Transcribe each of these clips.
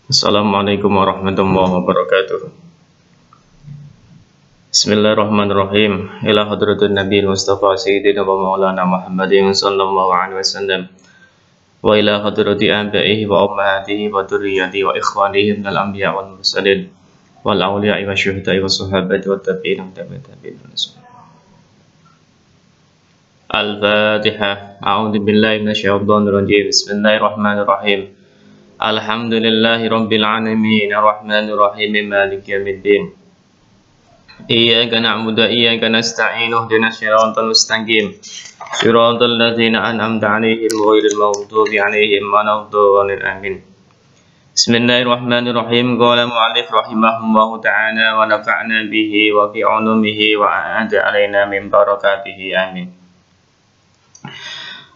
Assalamualaikum warahmatullahi wabarakatuh. Bismillahirrahmanirrahim. Ila hadratin Nabi Mustafa Sayyidina wa Maulana Muhammadin sallallahu alaihi wasallam. Wa ila hadrati abaihi wa ummahatihi wa dzurriyyatihi wa ikhwanihi minal anbiya wal mursalin wal awliya'i wa syuhada'i wa sahabati wa tabi'in wa tabi'in. Al-Fatihah. A'udzu billahi minasyaitonir rajim. Bismillahirrahmanirrahim. Alhamdulillahi rabbil alamin arrahmanir rahim maliki yaumiddin. Iyyaka na'budu wa iyyaka nasta'in ihdinas siratal mustaqim. Siratal ladzina an'amta 'alaihim ghairil maghdubi 'alaihim waladdallin amin. Bismillahirrahmanirrahim. Qala mu'allif rahimahullahu ta'ala wa nafa'na bihi wa fi 'ulumihi wa a'ada 'alaina min barakatihi amin.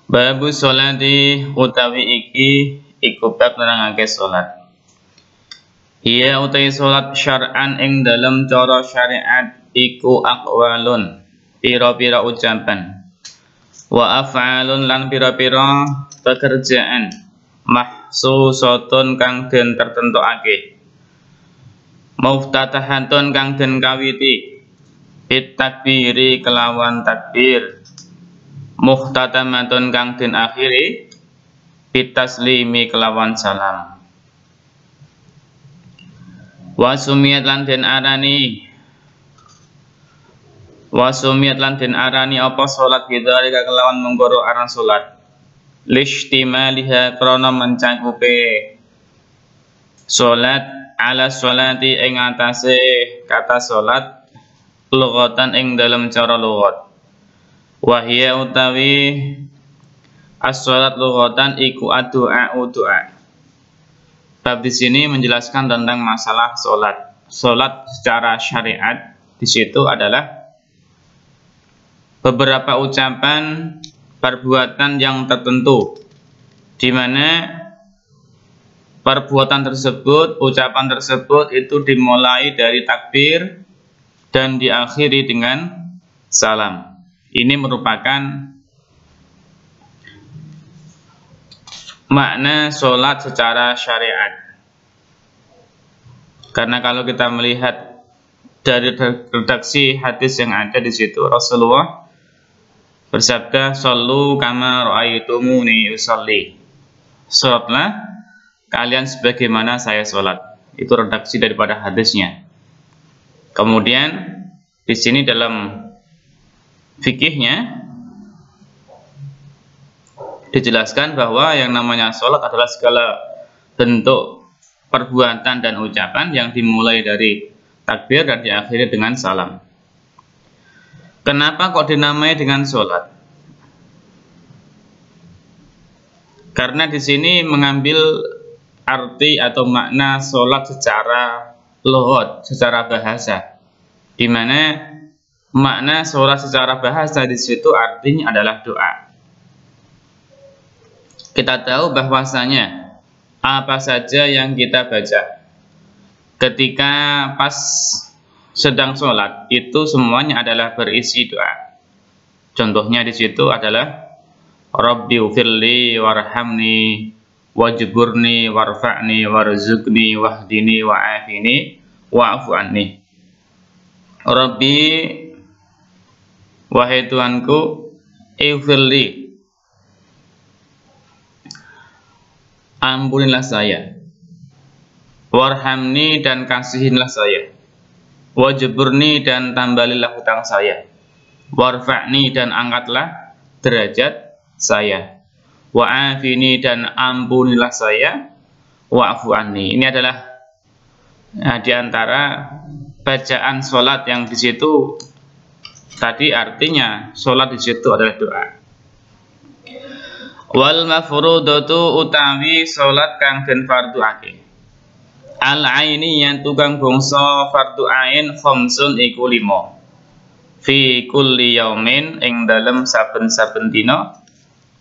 Babu sholati utawi iki iku bab nerangake salat. Iya utai salat syar'an ing dalam cara syariat iku aqwalun pira-pira ucapan wa af'alun lan pira-pira pekerjaan mahsusatun kang den tertentokake muftatahatun kang den kawiti bit takbiri kelawan takbir muhtatamatun kang den akhiri bitaslimi kelawan salam. Wasumiyat lan den arani apa salat bidzalika kelawan menggoro aran salat lishtimaliha krana mencakupe salat ala sholati ing atase kata salat lughatan ing dalam cara lughat wahia utawi as-sholat lughatan iku doa. Bab di sini menjelaskan tentang masalah sholat. Sholat secara syariat di situ adalah beberapa ucapan perbuatan yang tertentu, di mana perbuatan tersebut, ucapan tersebut itu dimulai dari takbir dan diakhiri dengan salam. Ini merupakan makna sholat secara syariat. Karena kalau kita melihat dari redaksi hadis yang ada di situ, Rasulullah bersabda, "Shallu kama ra'aitumuni usolli." Sholatlah kalian sebagaimana saya sholat. Itu redaksi daripada hadisnya. Kemudian di sini dalam fikihnya dijelaskan bahwa yang namanya sholat adalah segala bentuk perbuatan dan ucapan yang dimulai dari takbir dan diakhiri dengan salam. Kenapa kok dinamai dengan sholat? Karena di sini mengambil arti atau makna sholat secara lughat, secara bahasa, di mana makna sholat secara bahasa di situ artinya adalah doa. Kita tahu bahwasanya apa saja yang kita baca ketika pas sedang sholat itu semuanya adalah berisi doa. Contohnya di situ adalah Rabbi ufirli warhamni wajburni warfa'ni warzuqni wahdini wa'afini wa'afu anni. Rabbi, wahai Tuhanku, ufirli, ampunilah saya, warhamni dan kasihinlah saya, wajburni dan tambalilah hutang saya, warfa'ni dan angkatlah derajat saya, wa'afini dan ampunilah saya, wa'afu anni. Ini adalah di antara bacaan sholat yang di situ tadi artinya sholat di situ adalah doa. Wal mafrudatu utawi salat kang den fardhuake. Al aini yang tukang bangsa fardhu ain khamsun iku 5. Fi kulli yaumin ing dalem saben-saben dina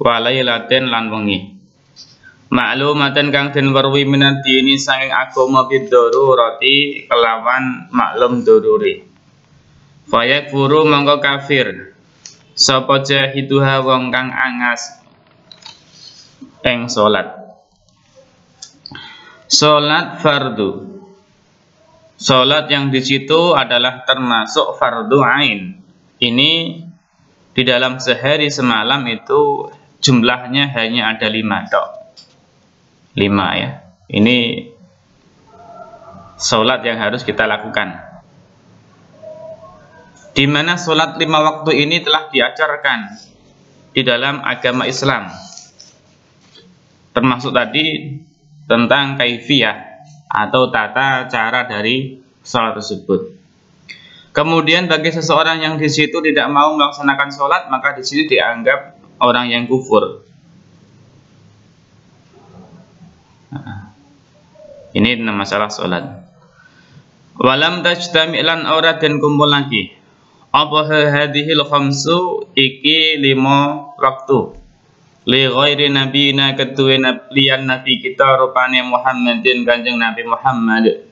walailaten lan wengi. Maklumatan kang den weruhi minati ini saking agama biddarurati kelawan maklum daruri. Fayakfuru mangko kafir sapa jahiduha wong kang angas ing salat. Sholat fardu. Sholat yang di situ adalah termasuk fardu ain. Ini di dalam sehari semalam itu jumlahnya hanya ada 5 tok. 5 ya. Ini sholat yang harus kita lakukan. Di mana sholat 5 waktu ini telah diajarkan di dalam agama Islam. Termasuk tadi tentang kaifiyah atau tata cara dari sholat tersebut. Kemudian bagi seseorang yang di situ tidak mau melaksanakan sholat, maka di sini dianggap orang yang kufur. Ini masalah sholat. Walam tajtami lan ora den kumpul lagi. Apa hadhil khamsu iki 5 waktu. Li ghairi nabiyina ketuwe liyan nabi kita rupane Muhammadin Kanjeng Nabi Muhammad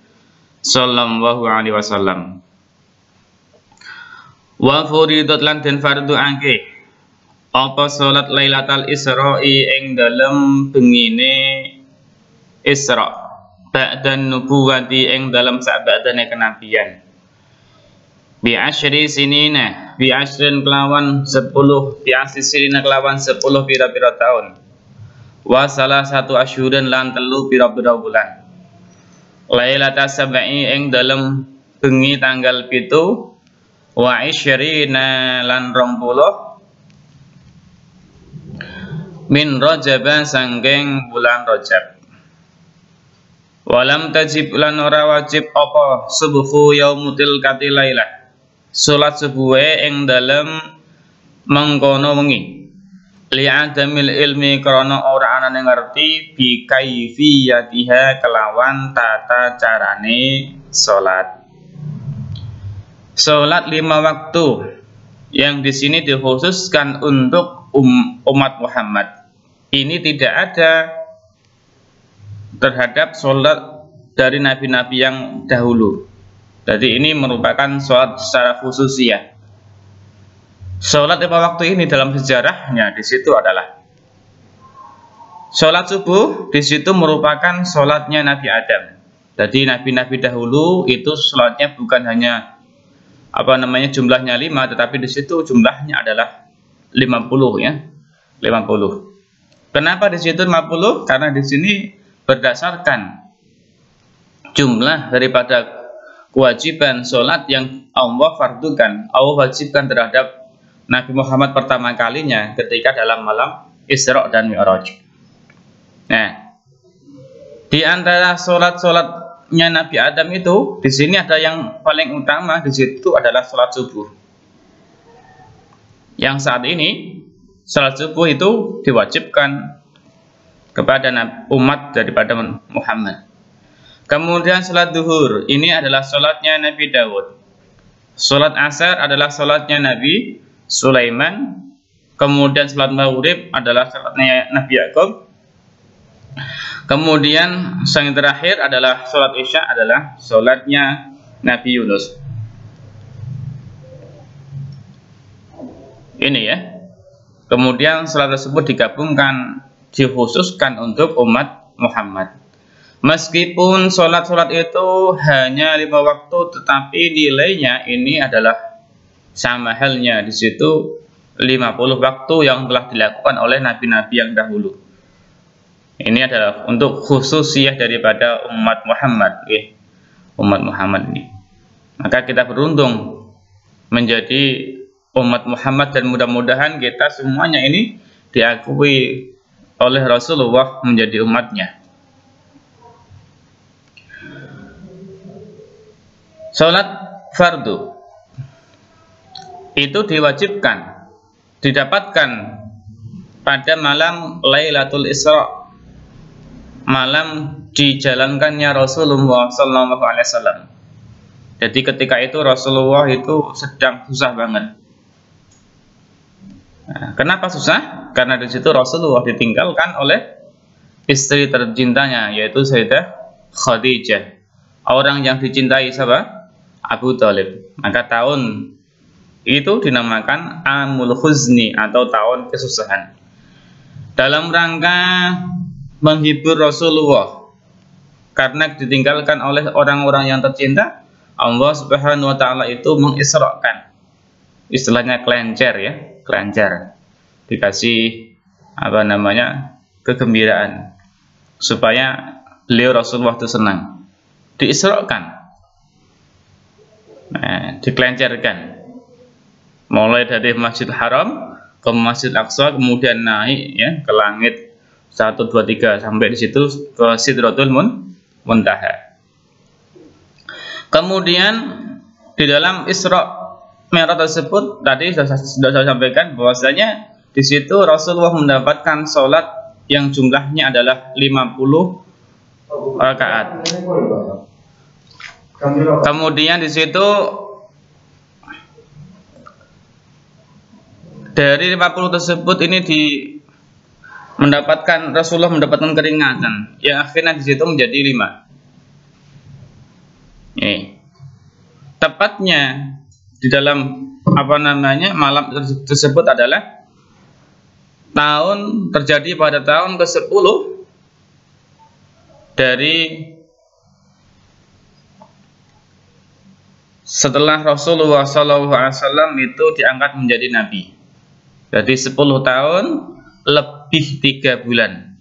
sallallahu alaihi wasallam. Wa furidat lan den fardhu angke apa salat Lailatul Isra'i ing dalem bengine Isra ba'dan nubuwati ing dalem sabadane kenabian. Bi asyri sinina bi asyrin kelawan 10 bi asyri sinina kelawan 10 pira-pira tahun wa salah satu asyuran lan 3 pira-pira bulan Lailatul Sab'i ing dalem bengi tanggal 7 wa isyrina lan 20 min Rajab sangking bulan Rajab. Walam tajib lan ora wajib apa subuhu yaumutil katilailah salat subuhe ing dalem mengkono wengi li'adamil ilmi krana ora anane ngerti bi kaifiyatiha kelawan tata carane salat. Salat 5 waktu yang di sini dikhususkan untuk umat Muhammad. Ini tidak ada terhadap salat dari nabi-nabi yang dahulu. Jadi ini merupakan sholat secara khususiyah. Sholat 5 waktu ini dalam sejarahnya di situ adalah sholat subuh. Di situ merupakan sholatnya Nabi Adam. Jadi nabi-nabi dahulu itu sholatnya bukan hanya jumlahnya 5, tetapi di situ jumlahnya adalah 50 ya, 50. Kenapa di situ 50? Karena di sini berdasarkan jumlah daripada kewajiban sholat yang Allah fardukan, Allah wajibkan terhadap Nabi Muhammad pertama kalinya ketika dalam malam Isra dan Mi'raj. Nah, di antara sholat-sholatnya Nabi Adam itu, di sini ada yang paling utama di situ adalah sholat subuh. Yang saat ini sholat subuh itu diwajibkan kepada umat daripada Muhammad. Kemudian sholat duhur, ini adalah sholatnya Nabi Dawud. Sholat asar adalah sholatnya Nabi Sulaiman. Kemudian sholat maghrib adalah sholatnya Nabi Yakub. Kemudian yang terakhir adalah sholat isya adalah sholatnya Nabi Yunus. Ini ya. Kemudian sholat tersebut digabungkan, dikhususkan untuk umat Muhammad. Meskipun sholat-sholat itu hanya 5 waktu, tetapi nilainya ini adalah sama halnya di situ 50 waktu yang telah dilakukan oleh nabi-nabi yang dahulu. Ini adalah untuk khususiyah daripada umat Muhammad, umat Muhammad ini. Maka kita beruntung menjadi umat Muhammad dan mudah-mudahan kita semuanya ini diakui oleh Rasulullah menjadi umatnya. Sholat fardu itu diwajibkan, didapatkan pada malam Lailatul Isra, malam dijalankannya Rasulullah SAW. Jadi ketika itu Rasulullah itu sedang susah banget. Nah, kenapa susah? Karena di situ Rasulullah ditinggalkan oleh istri tercintanya, yaitu Sayyidah Khadijah. Orang yang dicintai siapa? Abu Thalib. Maka tahun itu dinamakan Amul Khuzni atau tahun kesusahan. Dalam rangka menghibur Rasulullah karena ditinggalkan oleh orang-orang yang tercinta, Allah Subhanahu wa taala itu mengisrakan. Istilahnya kelencer ya, kelencer. Dikasih apa namanya? Kegembiraan supaya beliau Rasulullah itu senang. Diisrakan. Nah, dikelencerkan. Mulai dari Masjidil Haram ke Masjid Aqsa, kemudian naik ya ke langit 1, 2, 3 sampai di situ ke Sidratul Muntaha. Kemudian di dalam Isra Mi'raj tersebut tadi sudah saya sampaikan bahwasanya di situ Rasulullah mendapatkan sholat yang jumlahnya adalah 50 rakaat. Kemudian di situ dari 50 tersebut ini Rasulullah mendapatkan keringatan yang akhirnya di situ menjadi 5. Tepatnya di dalam apa namanya malam tersebut adalah terjadi pada tahun ke-10 dari setelah Rasulullah SAW itu diangkat menjadi nabi. Jadi 10 tahun lebih 3 bulan.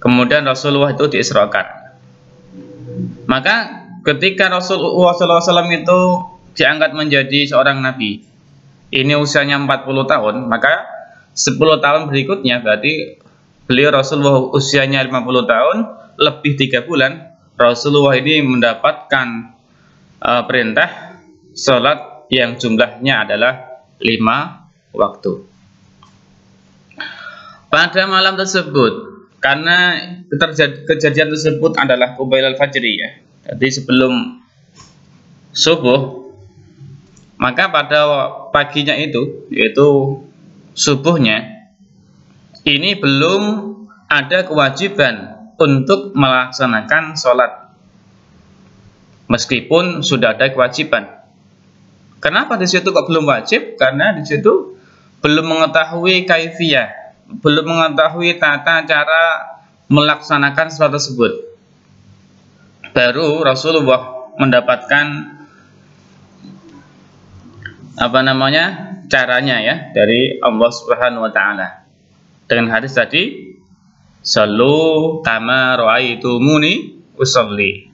Kemudian Rasulullah itu diisrakan. Maka ketika Rasulullah SAW itu diangkat menjadi seorang nabi, ini usianya 40 tahun, maka 10 tahun berikutnya berarti beliau Rasulullah usianya 50 tahun lebih 3 bulan. Rasulullah ini mendapatkan perintah sholat yang jumlahnya adalah 5 waktu. Pada malam tersebut, karena kejadian tersebut adalah Qubailal Fajri ya, jadi sebelum subuh, maka pada paginya itu, yaitu subuhnya, ini belum ada kewajiban untuk melaksanakan sholat, meskipun sudah ada kewajiban. Kenapa di situ kok belum wajib? Karena di situ belum mengetahui kaifiyah, belum mengetahui tata cara melaksanakan sholat tersebut. Baru Rasulullah mendapatkan apa namanya caranya ya dari Allah Subhanahu wa taala. Dengan hadis tadi, "Shallu kama ra'aitumuni usolli."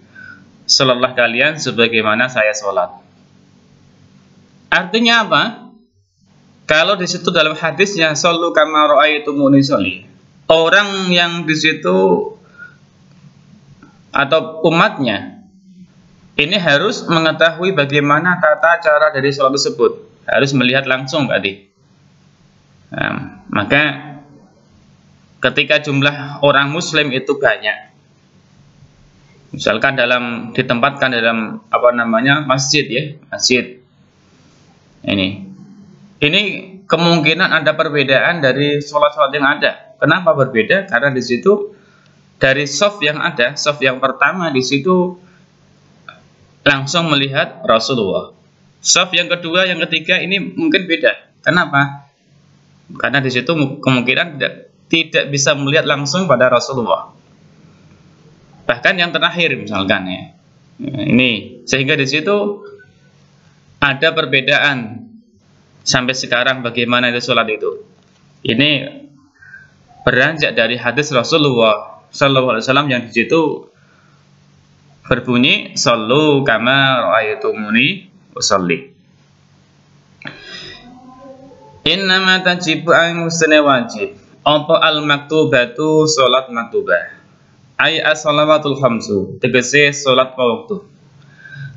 Salatlah kalian sebagaimana saya sholat. Artinya apa? Kalau di situ dalam hadisnya "Shallu kama ra'aitumuni usolli", orang yang di situ atau umatnya ini harus mengetahui bagaimana tata cara dari sholat tersebut, harus melihat langsung tadi. Maka ketika jumlah orang muslim itu banyak, misalkan ditempatkan dalam apa namanya masjid ya, masjid ini kemungkinan ada perbedaan dari sholat-sholat yang ada. Kenapa berbeda? Karena di situ dari shaf yang ada, shaf yang pertama di situ langsung melihat Rasulullah. Shaf yang kedua, yang ketiga ini mungkin beda. Kenapa? Karena di situ kemungkinan tidak bisa melihat langsung pada Rasulullah. Bahkan yang terakhir misalkan ya. Ini sehingga di situ ada perbedaan sampai sekarang bagaimana itu sholat itu. Ini beranjak dari hadis Rasulullah SAW yang di situ berbunyi "Shallu kama ra'aitumuni usolli." Innama tajibu an musne wajib apa al maktubatu salat maktubah ay as-shalawatul khamsu tegese salat waktu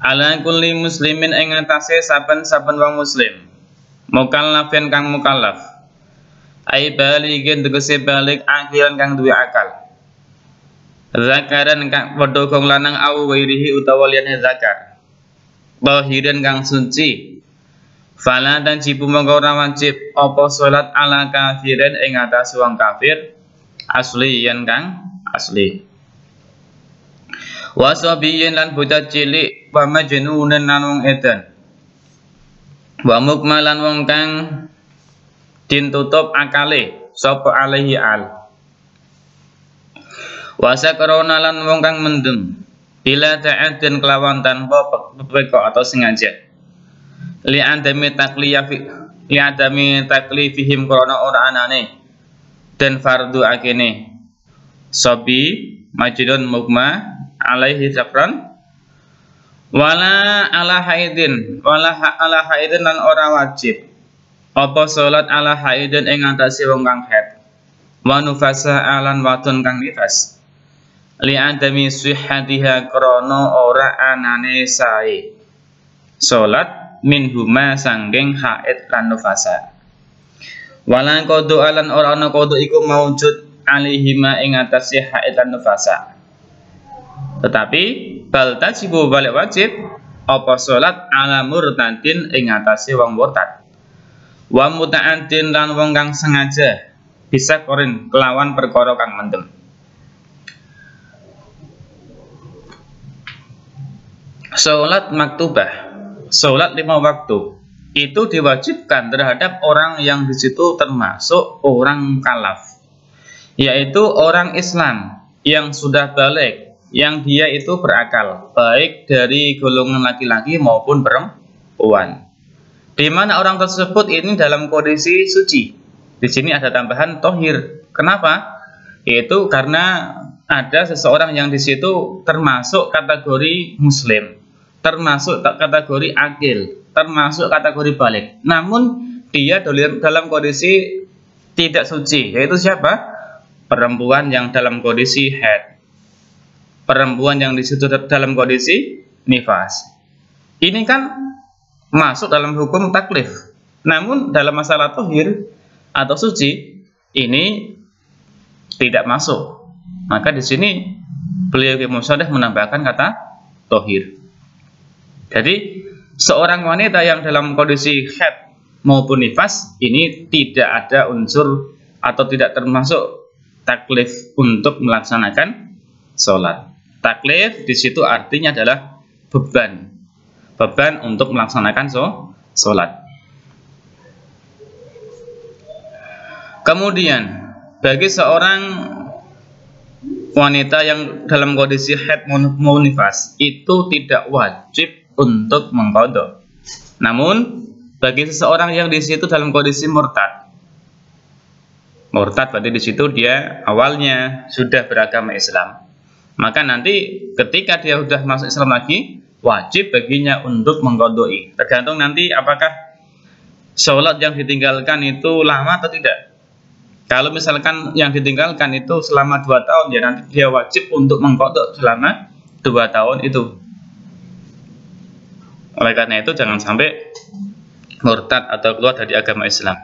ala kulli muslimin ing atase saben-saben wong muslim mukallafin kang mukallaf ay baligin tegese balik akhiran kang duwe akal zakaran kang padha gong lanang au wairihi utawa liyane zakar bahiran kang suci fala dan jibu mongko ora wajib apa salat ala kafirin ing atas wong kafir asli yen kang asli wasabiyin lan bocah cilik wa majnunan lan wong edan wa mukmalan wong kang dintutup akale sapa alaihi al Wa sakrona lan wong kang mendem bila ta'addan kelawan tanpa pepeko atau sengaja. Li adami taklifihim krana ora anane dan fardu akene. Sobi majnun mugma alaihi sakran wala ala haidin lan ora wajib apa salat ala haidin ing atase wong kang haid wa nufasa alan wadon kang nifas li adami sihhatiha krana ora anane sae salat minhuma sangking haid lan nufasa wala qadu alan ora ana qadu iku maujud alihima ing atase haid lan nufasa. Tetapi bal tajibu balik wajib apa salat ala murtadin ing atase wong murtad. Wa muta'addin lan wong kang sengaja bisa korin kelawan perkara kang mendem. Salat maktubah, salat 5 waktu itu diwajibkan terhadap orang yang di situ termasuk orang kalaf, yaitu orang Islam yang sudah balik, yang dia itu berakal, baik dari golongan laki-laki maupun perempuan. Di mana orang tersebut ini dalam kondisi suci. Di sini ada tambahan tohir. Kenapa? Yaitu karena ada seseorang yang di situ termasuk kategori Muslim, termasuk kategori akil, termasuk kategori balik. Namun dia dalam kondisi tidak suci. Yaitu siapa? Perempuan yang dalam kondisi haid, perempuan yang di situ dalam kondisi nifas. Ini kan masuk dalam hukum taklif. Namun dalam masalah tohir atau suci ini tidak masuk. Maka di sini beliau Musadah menambahkan kata tohir. Jadi seorang wanita yang dalam kondisi haid maupun nifas ini tidak ada unsur atau tidak termasuk taklif untuk melaksanakan sholat. Taklif di situ artinya adalah beban untuk melaksanakan sholat. Kemudian bagi seorang wanita yang dalam kondisi haid maupun nifas itu tidak wajib untuk mengqadha. Namun bagi seseorang yang di situ dalam kondisi murtad berarti di situ dia awalnya sudah beragama Islam. Maka nanti ketika dia sudah masuk Islam lagi, wajib baginya untuk mengqadha'i. Tergantung nanti apakah sholat yang ditinggalkan itu lama atau tidak. Kalau misalkan yang ditinggalkan itu selama 2 tahun, ya nanti dia wajib untuk mengqadha selama 2 tahun itu. Oleh karena itu jangan sampai murtad atau keluar dari agama Islam.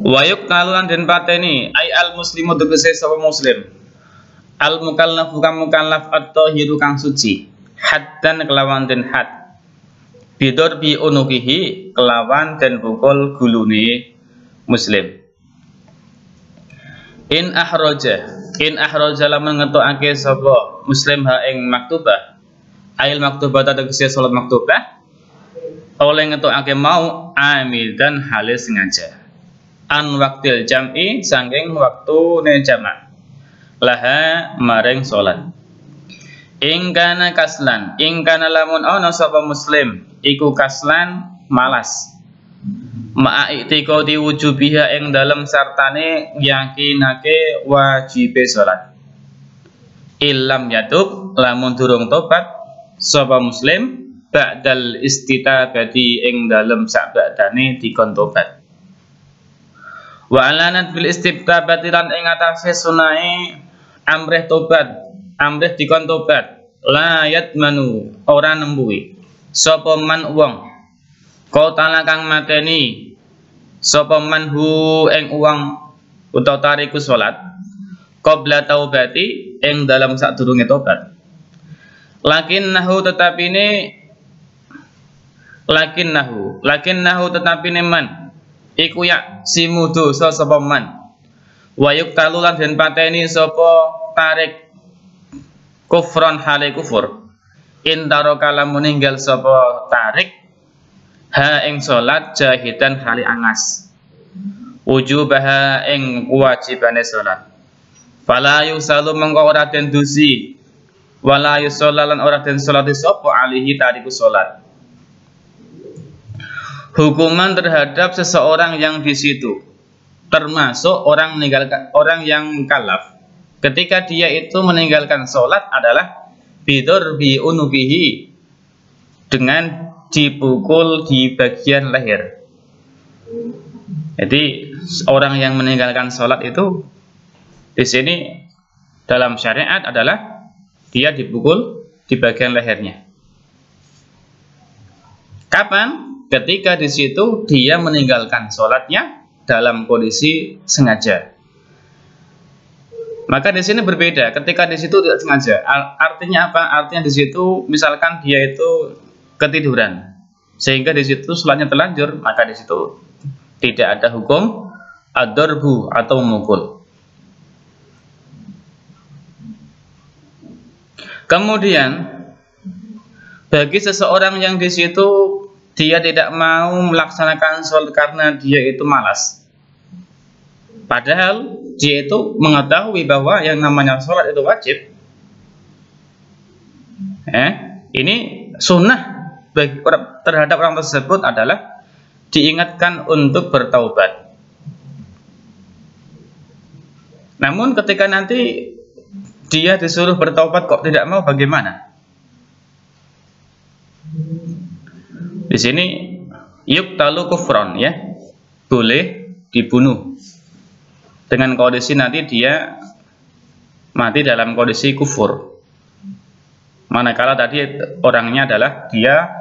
Wayuk kaluan dan pateni ay al muslimu tegese sapa muslim al mukallafu kang mukallaf atau hiru kang suci haddan kelawan den had bidor bi unukihi kelawan den pukul gulune muslim in ahroja lamun ngetokake sapa muslim ha ing maktubah ayil maktubah tegese salat maktubah oleh ngetokake mau amidan halis sengaja an waktil jam'i sangking waktu ne jamak laha maring salat ingkana kaslan ingkana lamun ana sapa muslim iku kaslan malas ma'iktika diwujubiha ing dalem sartane yakinake wajibe salat illam yatub lamun durung tobat sapa muslim ba'dal istitabati ing dalem sabadane dikon tobat. Wa alanat bil istibtabati lan ing atase sunahe amrih tobat, amrih dikon tobat, la yatmanu ora nembuhi. Sapa man wong qatala kang mateni sapa man hu ing wong utawa tariku salat qabla taubati ing dalam sadurunge tobat. Lakinnahu tetapine man iku ya simu dosa sapa man wayuk talulan den pateni sapa tarik kufron hale kufur intaro kala meninggal sapa tarik ha ing salat jahidan hale angas wujubaha ing kewajibane salat Fala yusalu mengko ora den dusi, wala yusallalan ora den salati sapa alihi tariku salat. Hukuman terhadap seseorang yang di situ, termasuk orang meninggalkan orang yang mukallaf, ketika dia itu meninggalkan sholat adalah bidur bi unukihi, dengan dipukul di bagian leher. Jadi orang yang meninggalkan sholat itu di sini dalam syariat adalah dia dipukul di bagian lehernya. Kapan? Ketika di situ dia meninggalkan sholatnya dalam kondisi sengaja. Maka di sini berbeda. Ketika di situ tidak sengaja, artinya apa? Artinya di situ misalkan dia itu ketiduran, sehingga di situ sholatnya terlanjur, maka di situ tidak ada hukum ad-darbu atau memukul. Kemudian bagi seseorang yang di situ dia tidak mau melaksanakan sholat karena dia itu malas, padahal dia itu mengetahui bahwa yang namanya sholat itu wajib. Ini sunnah bagi terhadap orang tersebut adalah diingatkan untuk bertaubat. Namun ketika nanti dia disuruh bertaubat kok tidak mau, bagaimana? Di sini yuqtalu kufron, ya, boleh dibunuh dengan kondisi nanti dia mati dalam kondisi kufur. Manakala tadi orangnya adalah dia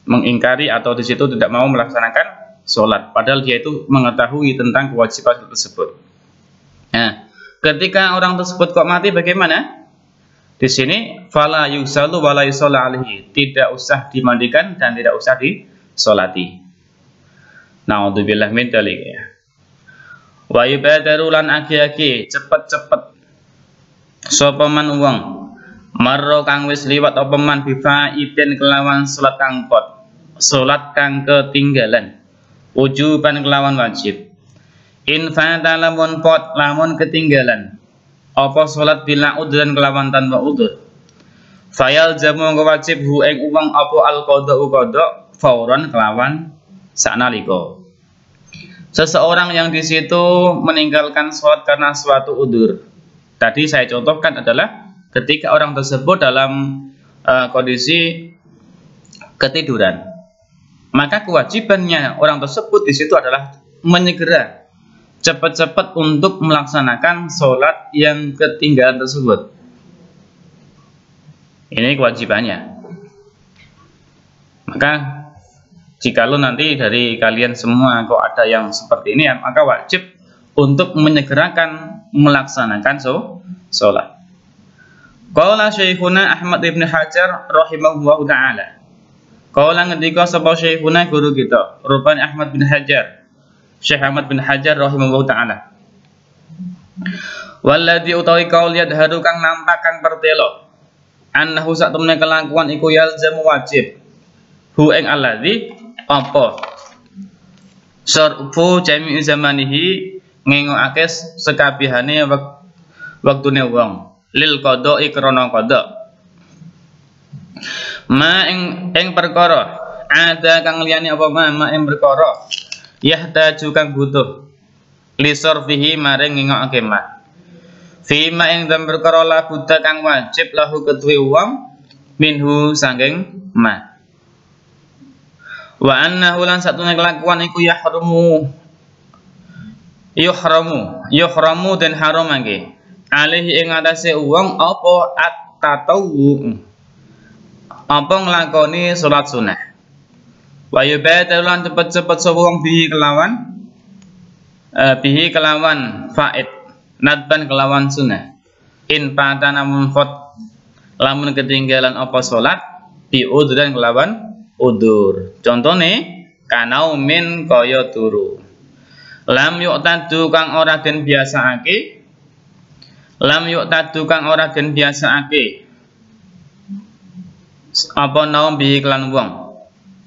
mengingkari atau di situ tidak mau melaksanakan sholat, padahal dia itu mengetahui tentang kewajiban tersebut. Nah, ketika orang tersebut kok mati, bagaimana? Di sini fala yusalu wala yusalla alaihi, tidak usah dimandikan dan tidak usah disolati. Naudzubillah min dzalik, ya. Wa ibadaru lan aki-aki cepet-cepet sapa man wong marro kang wis liwat apa man bifaidin kelawan salat kang pot, salat kang ketinggalan, wujuban kelawan wajib. In fata lamun pot, lamun ketinggalan apa salat bila udhran kelawan tanpa udhur, fayal jamu wajib hu ing uwang apa al qada fauron kelawan saknalika. Seseorang yang di situ meninggalkan sholat karena suatu udhur, tadi saya contohkan adalah ketika orang tersebut dalam kondisi ketiduran, maka kewajibannya orang tersebut di situ adalah menyegera cepat-cepat untuk melaksanakan sholat yang ketinggalan tersebut. Ini kewajibannya. Maka jikalau nanti dari kalian semua kok ada yang seperti ini, maka wajib untuk menyegerakan melaksanakan sholat. Qala Syekhuna Ahmad ibn Hajar rahimahullahu ta'ala. Qala ngendika sapa Syekhuna guru kita, rupane Ahmad bin Hajar, Syekh Ahmad bin Hajar rahimahullahu ta'ala. Walladzi utawi kaul yadharu kang nampak kang pertelo, annahu sak temene kelakuan iku yalzamu wajib hu ing alladzi apa syarfu jami'i zamanihi ngengokake sekabehane waktune wong lil qada'i krana qada ma ing perkara ada kang liyane apa ma ing perkara yahtaju kang butuh li sarfihi maring ngengokake ma fi ma ing dalem perkara la buta kang wajib lahu kedue wong minhu sanging ma. Wa annahu lan satune kelakuan iku yuhramu dan haram mangke alaihi ing atase wong apa at-tatawu, apa nglakoni salat sunah. Wa yubadalu lan cepet-cepet sapa wong bihi kelawan faid nadban kelawan sunah in patana munfot lamun ketinggalan apa salat bi udhran kelawan udur. Contone kanaumin kaya turu. Lam yu'tadu kang ora den biasaake. Lam yu'tadu kang ora den biasaake. Apa naum bi iklan wong.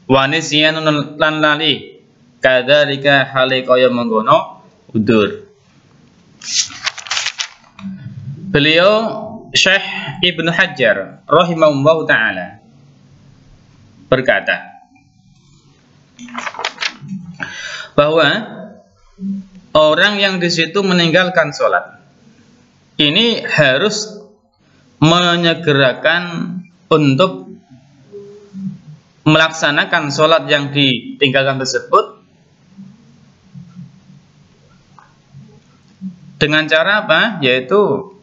Wa nisyanun lan lali. Kadzalika hale kaya mengkono udur. Beliau Syekh Ibnu Hajar rahimahullahu taala berkata bahwa orang yang di situ meninggalkan sholat ini harus menyegerakan untuk melaksanakan sholat yang ditinggalkan tersebut dengan cara apa? Yaitu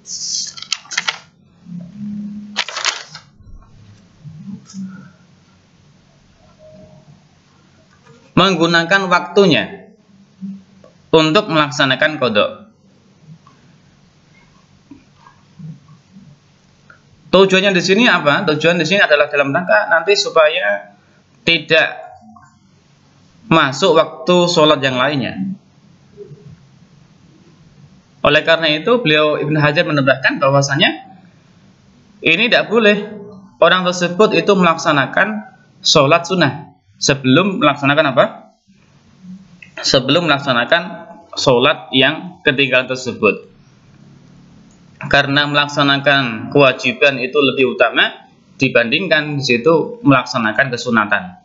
menggunakan waktunya untuk melaksanakan qada. Tujuannya di sini apa? Tujuan di sini adalah dalam rangka nanti supaya tidak masuk waktu sholat yang lainnya. Oleh karena itu beliau Ibnu Hajar menambahkan bahwasanya ini tidak boleh orang tersebut itu melaksanakan sholat sunnah sebelum melaksanakan apa? Sebelum melaksanakan sholat yang ketinggalan tersebut. Karena melaksanakan kewajiban itu lebih utama dibandingkan di situ melaksanakan kesunatan.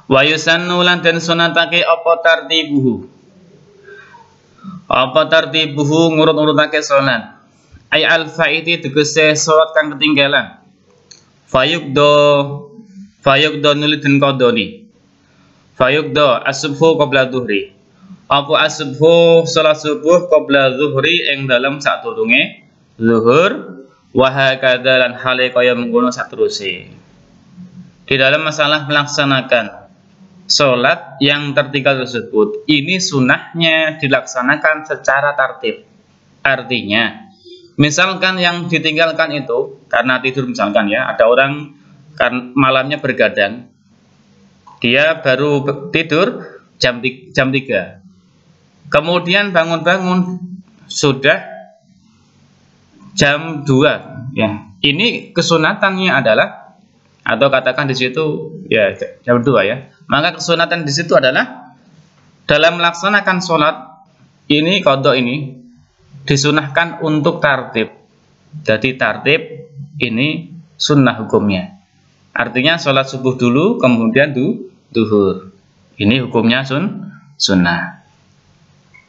Wa yusannu lan den sunatake apa tartibuhu. Apa tartibuhu ngurut-urutake salat. Ay al-faiti tegese salat kang ketinggalan. Fayuqdo nuli den qadoni. Fayuqdo as-subhu qabla dhuhri. Apa as-subhu salat subuh qabla dhuhri ing dalem sadurunge zuhur wa hakadha lan hale kaya mengkono sateruse. Di dalam masalah melaksanakan sholat yang tertinggal tersebut, ini sunnahnya dilaksanakan secara tertib. Artinya, misalkan yang ditinggalkan itu karena tidur, misalkan ya, ada orang kan malamnya bergadang, dia baru tidur jam 3, kemudian bangun-bangun sudah jam 2, ya. Ini kesunatannya adalah, atau katakan di situ ya jam 2 ya. Maka kesunatan di situ adalah dalam melaksanakan sholat ini, qada ini disunahkan untuk tartib. Jadi tartib ini sunnah hukumnya. Artinya sholat subuh dulu, kemudian duhur. Ini hukumnya sunnah.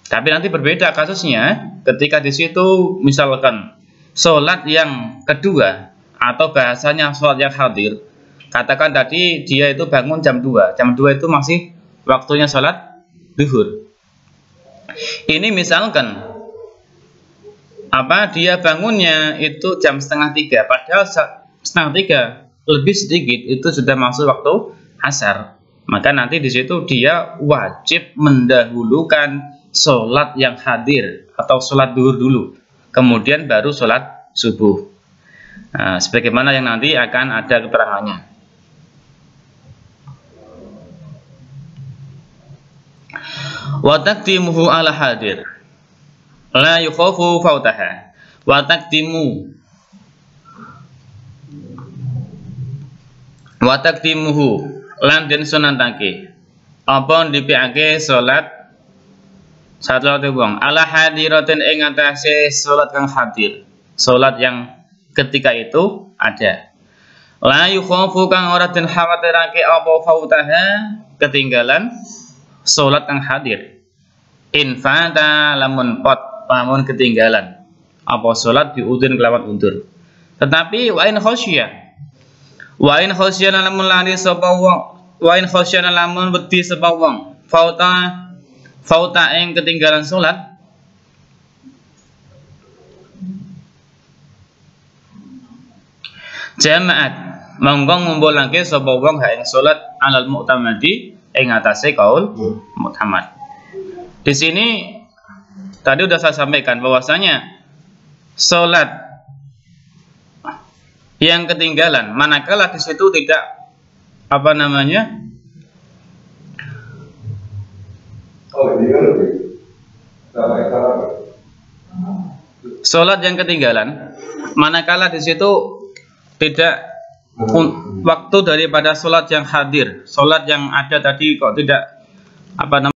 Tapi nanti berbeda kasusnya ketika di situ misalkan sholat yang kedua atau bahasanya sholat yang hadir. Katakan tadi dia itu bangun jam 2. Jam 2 itu masih waktunya sholat duhur. Ini misalkan apa, dia bangunnya itu jam 2:30, padahal 2:30 lebih sedikit itu sudah masuk waktu asar. Maka nanti di situ dia wajib mendahulukan sholat yang hadir atau sholat duhur dulu, kemudian baru sholat subuh. Nah, sebagaimana yang nanti akan ada keterangannya. Wa taqdimuhu ala hadir la yukhafu fautaha. Wa taqdimuhu lan den sunatake apa dipiake salat salat wong ala hadiratin ing atase salat kang hadir, salat yang ketika itu ada. La yukhafu kang ora den khawatirake apa fautaha ketinggalan salat kang hadir. In fata lamun ketinggalan apa salat diudun kelawan undur. Tetapi wa in khosya lamun lari sapa wong, wa in khosya lamun wedi sapa wong fauta ing ketinggalan salat, jamaat monggo ngumpulake sapa wong ha ing salat alal mu'tamadi ing atase kaul mu'tamad. Di sini tadi sudah saya sampaikan bahwasanya salat yang ketinggalan manakala di situ tidak apa namanya salat yang ketinggalan manakala di situ tidak waktu daripada salat yang hadir, salat yang ada tadi kok tidak apa namanya